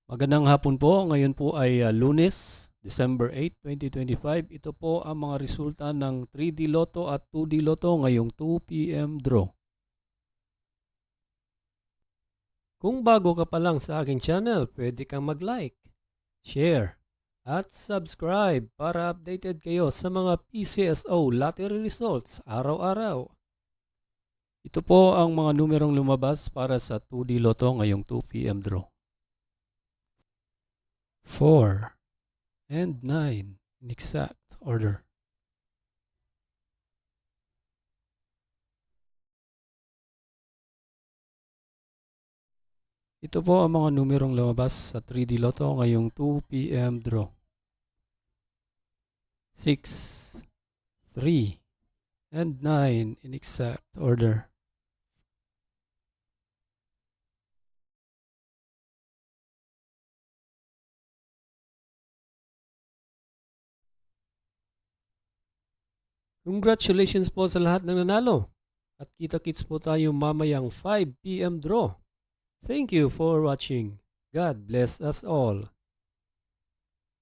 Magandang hapon po. Ngayon po ay Lunes, December 8, 2025. Ito po ang mga resulta ng 3D Lotto at 2D Lotto ngayong 2 p.m. draw. Kung bago ka pa lang sa aking channel, pwede kang mag-like, share, at subscribe para updated kayo sa mga PCSO lottery results araw-araw. Ito po ang mga numerong lumabas para sa 2D Lotto ngayong 2 p.m. draw. 4 and 9 in exact order. Ito po ang mga numerong lumabas sa 3D Lotto ngayong 2 p.m. draw. 6, 3, and 9 in exact order. Congratulations po sa lahat ng nanalo. At kita-kits po tayo mamayang 5 p.m. draw. Thank you for watching. God bless us all.